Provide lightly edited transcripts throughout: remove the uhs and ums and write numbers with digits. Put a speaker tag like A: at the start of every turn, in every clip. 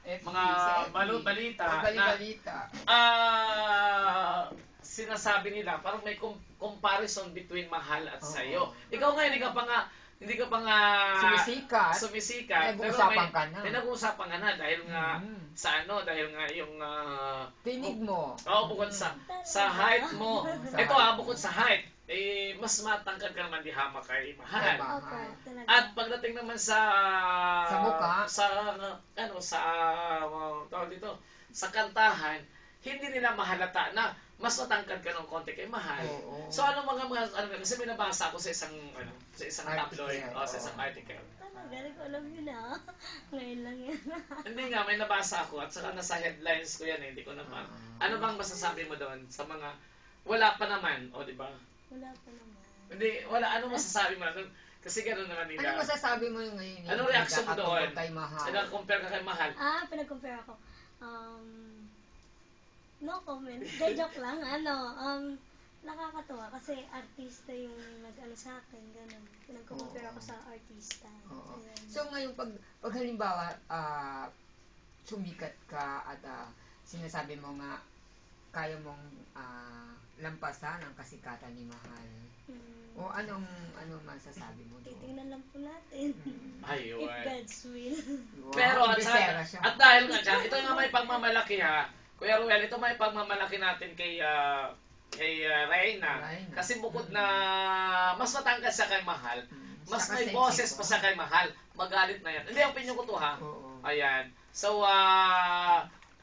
A: mga balita na
B: balita.
A: Sinasabi nila parang may comparison between mahal at sayo. Ikaw nga hindi ka pa nga sumisikat.
B: Nag-uusapan ka na.
A: May nag-uusapan ka na dahil nga sa dahil nga yung
B: tinig mo.
A: Bukod sa height mo. Ito bukod sa height, mas matangkad ka naman di hama kay mahal. At pagdating naman sa
B: mukha,
A: tawag dito, sa kantahan, hindi nila mahalata na mas matangkad ka ng konti kay mahal. So kasi may nabasa ako sa isang tabloid sa isang article.
C: Galing ko alam yun ngayon lang yan.
A: Hindi nga, may nabasa ako at saka nasa headlines ko yan hindi ko naman. Ano bang masasabi mo doon sa mga wala pa naman, di ba?
C: Wala pa naman.
A: Hindi, wala. Ano masasabi mo doon? Kasi gano'n naman nila.
B: Ano masasabi mo yung ngayon?
A: Anong reaction mo doon?
B: Kay mahal.
A: Nag-compare ka kay mahal?
C: Pinag-compare ako. No comment. Joke lang. Nakakatuwa kasi artista yung nag-ano sa akin, gano'n. Pinag-compare ako sa artista.
B: So ngayon, pag halimbawa, sumikat ka at sinasabi mo nga, kaya mong lampasan ang kasikatan ni mahal. O anong masasabi mo doon?
C: Titingnan lang po natin.
A: Ayun.
C: If God's will.
A: Pero at dahil nga dyan, ito nga may pagmamalaki Kuya Ruel, ito may pagmamalaki natin kay Reyna. Kasi bukod na mas matangkad siya kay mahal, mas may boses pa siya kay mahal. Magalit na yan. Hindi, opinion ko to Ayan. So,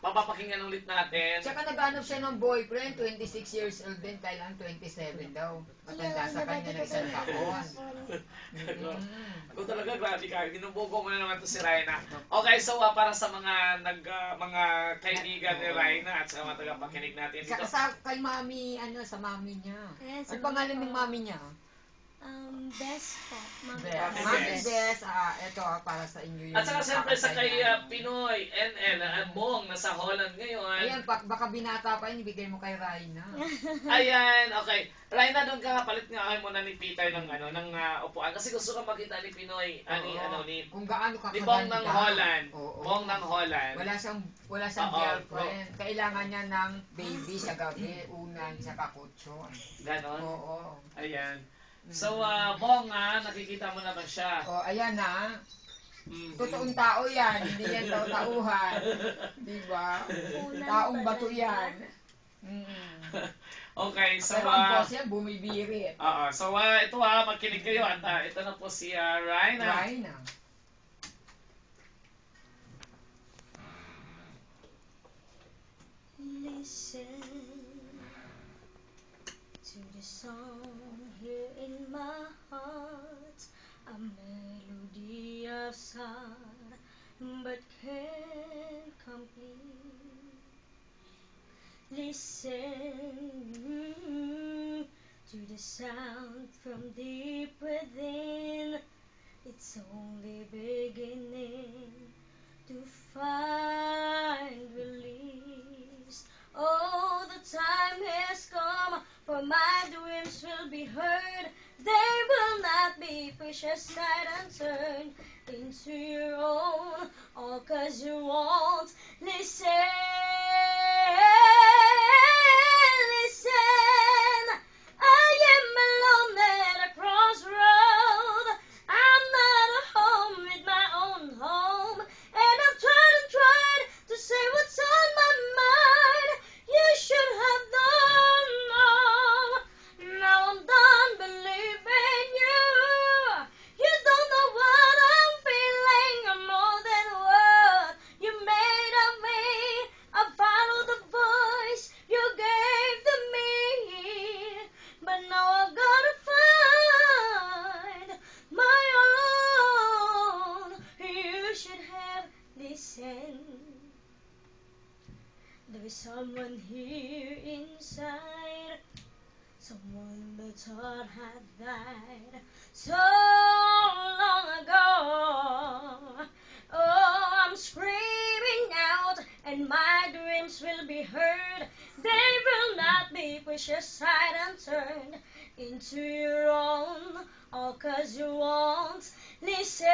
A: mapapakinggan ulit natin.
B: Tsaka naghanap siya ng boyfriend, 26 years old din, kailangan 27 daw. Matanda sa kanya ng isang taon.
A: Ako talaga, grabe ka. Ginubugo mo na naman to si Reyna. Okay, so para sa mga kaibigan ni Reyna at sa mga tagapakinig natin dito.
B: Kay mami, sa mami niya. Ang pangalan ng mami niya?
C: Best po.
B: Mami Best, ito para sa inyo yun.
A: At saka siyempre sa kay Pinoy, NL, Bong, nasa Holland ngayon.
B: Ayan, baka binata pa yun, ibigay mo kay Reyna.
A: Ayan, okay. Reyna, doon ka palit nga muna ni Peter ng upuan. Kasi gusto ka makita ni Pinoy,
B: kung gaano ka
A: ni Bong ng Holland. Bong ng Holland.
B: Wala siyang girlfriend. Kailangan niya ng baby sa gabi, unan, sa kakutsyon.
A: Ganon?
B: Oo.
A: Ayan. So, Bong nakikita mo na ba siya?
B: Ayan totoong tao yan, hindi yan tauhan. Diba? Taong bato yan.
A: Okay, so
B: pero ang boss yan, bumibirit.
A: So, ito magkinig kayo at ito na po si Reyna.
C: Listen to the song here in my heart, a melody of sound, but can't complete. Listen to the sound from deep within. It's only beginning to find release. Oh, the time has come for my dreams will be heard. They will not be pushed aside and turned into your own, all 'cause you won't listen. Listen, I am alone at a crossroad. I'm not at home with my own home, and I've tried to say what's on my mind. You should have known. Now I'm done believing you. You don't know what I'm feeling more than what you made of me. I followed the voice you gave to me, but now I've gotta find my own. You should have listened. There is someone here inside, someone that thought had died so long ago. Oh, I'm screaming out, and my dreams will be heard. They will not be pushed aside and turned into your own, all 'cause you won't listen.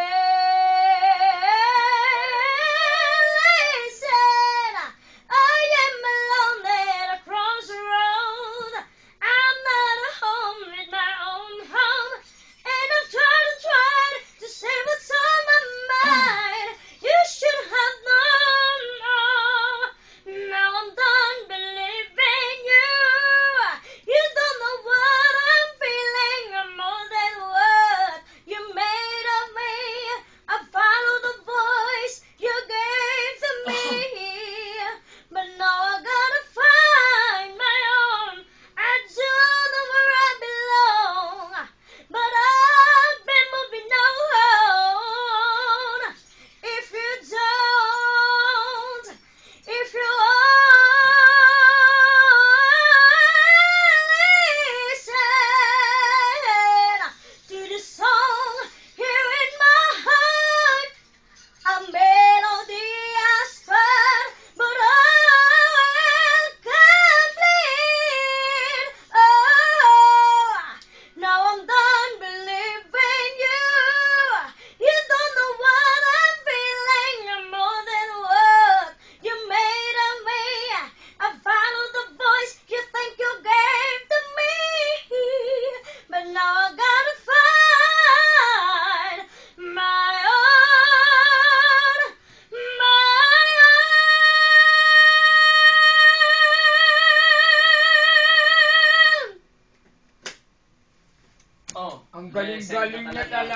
A: Represent
B: galing
A: na
B: niya
A: talaga.
B: talaga.